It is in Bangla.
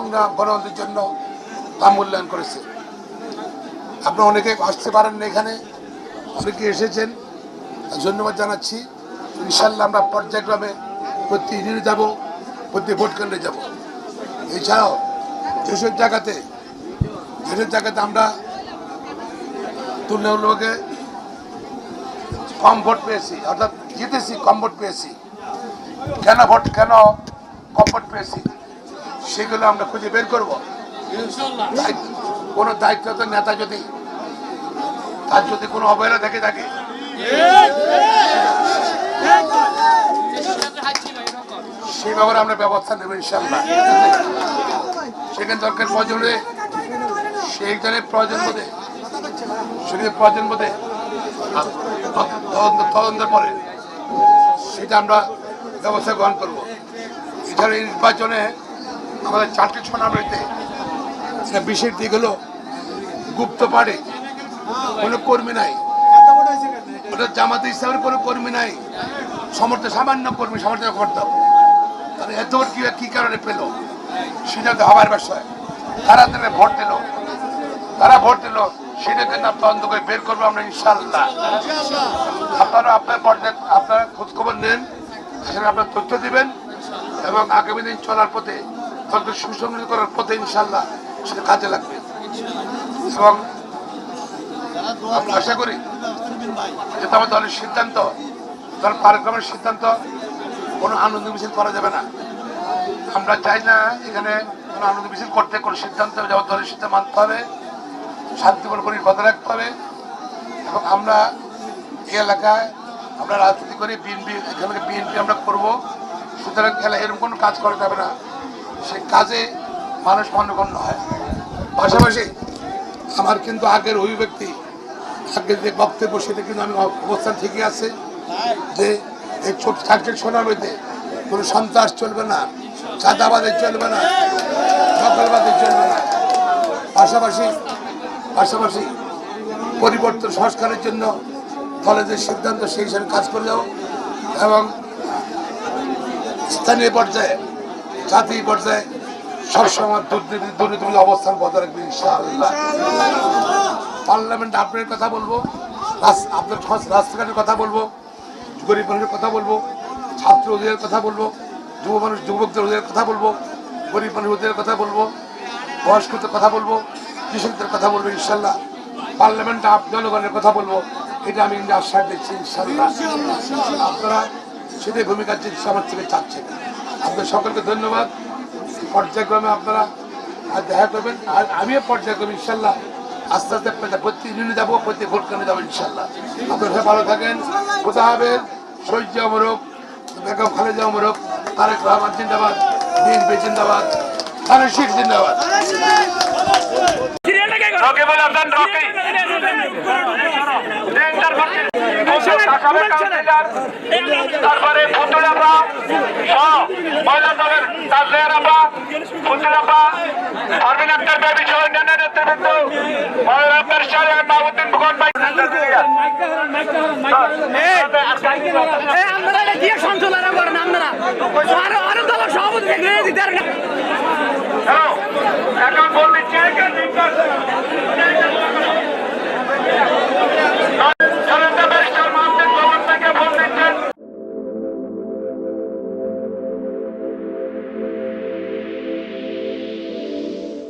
সংগ্রাম গণতন্ত্রের জন্য তা মূল্যায়ন করেছে। আপনারা অনেকে আসতে পারেন না, এখানে অনেকে এসেছেন, ধন্যবাদ জানাচ্ছি। ইনশাল্লাহ আমরা পর্যায়ক্রমে প্রতি ইউনিয়নে যাব, প্রতি ভোট কেন্দ্রে যাব। এছাড়াও যেসব জায়গাতে আমরা তুলনামূলকে কম ভোট পেয়েছি, অর্থাৎ জিতেছি, কম ভোট পেয়েছি, কেন কম ভোট পেয়েছি সেগুলো আমরা খুঁজে বের করবো। কোনো দায়িত্বরত নেতা তার যদি কোনো অবহেলা থেকে থাকে, সেই ব্যাপারে আমরা ব্যবস্থা নেব ইনশাল্লাহ। সেখানে দরকার প্রয়োজনে সেইখানে প্রয়োজন বোধে তদন্তের পরে সেটা আমরা ব্যবস্থা গ্রহণ করবো। এছাড়া এই নির্বাচনে আমাদের 4টি ছনাবলিতে বিশেষ দিক হলো গুপ্ত পাড়ে কোনো কর্মী নাই, ওটা জামাতে ইসলামের কোনো কর্মী নাই, সামান্য কর্মী সমর্থন করতাম। তাহলে এত কি কারণে পেল সেটা তো হবার বিষয়। তারা ভোট দিল সেটা কিন্তু তদন্ত করে বের করবো আমরা ইনশাল্লাহ। আপনারা আপনারা খোঁজখবর নেন, সেখানে আপনার তথ্য দিবেন এবং আগামী দিন চলার পথে তথ্য সুসংগঠিত করার পথে ইনশাল্লাহ সেটা কাজে লাগবে। এবং আমরা আশা করি যেটা আমার দলের সিদ্ধান্ত, দল কার্যক্রমের সিদ্ধান্ত, কোনো আনন্দ মিছিল করা যাবে না। আমরা চাই না এখানে কোনো আনন্দ মিছিল করতে, কোনো সিদ্ধান্ত যেমন দলের সিদ্ধান্ত মানতে হবে, শান্তিপূর্ণ পরিবেশ রাখতে হবে। এবং আমরা এই এলাকায় আমরা রাজনীতি করি, এখানে বিএনপি আমরা করবো, সুতরাং এরকম কোনো কাজ করা যাবে না, সেই কাজে মানুষ মান্যগণ্য হয়। পাশাপাশি আমার কিন্তু আগের অভিব্যক্তি, আগের যে বক্তব্য সেটা কিন্তু আমি অবস্থান ঠিকই আছে যে এই ছোট থাকতে শোনার মধ্যে কোনো সন্ত্রাস চলবে না, চাঁদাবাদে চলবে না, দখলবাদে চলবে না। পাশাপাশি পরিবর্তন সংস্কারের জন্য দলের যে সিদ্ধান্ত সেই হিসাবে কাজ করলেও এবং স্থানীয় পর্যায়ে জাতীয় পর্যায়ে সবসময় দুর্নীতি অবস্থান বজায় রাখবে ইনশাআল্লাহ। পার্লামেন্টে আপনার কথা বলবো, আপনার রাস্তাঘাটের কথা বলবো, গরিব মানুষের কথা বলবো, ছাত্র অধিকারের কথা বলবো, যুবকদের অধিকারের কথা বলবো, গরিব মানুষ অধিকারের কথা বলবো, বয়স্কদের কথা বলবো, কৃষকদের কথা বলবো ইনশাল্লাহ। পার্লামেন্টে জনগণের কথা বলবো, এটা আমি আশ্বাস দিচ্ছি ইনশাল্লাহ। আপনারা সেটাই ভূমিকা আমার থেকে চাচ্ছেন। আপনাদের সকলকে ধন্যবাদ। পর্যায়ক্রমে আপনারা দেখা করবেন, আর আমিও পর্যায়ক্রমে ইনশাল্লাহ আস্তে আস্তে প্রতি ইউনিয়নে যাবো, প্রতি ভোট কেন্দ্রে যাবো ইনশাল্লাহ। আপনারা ভালো থাকেন। খোদা হাফেজ। শহীদ জিয়া মোরক, বেগম খালেদা মোরক, তারেক রহমান জিন্দাবাদ, বিএনপি জিন্দাবাদ, তারেক শীষ জিন্দাবাদ। তারপরে পুতুলাপা মহিলা দলের তাজেরাপা, পুতুলাপা, আরবিন আক্তার বেবি সহ অন্যান্য নেতৃবৃন্দ, মহিলা আক্তার শাহ মাহমুদ্দিন ভূগোল ভাই, এখন বল দিচ্ছে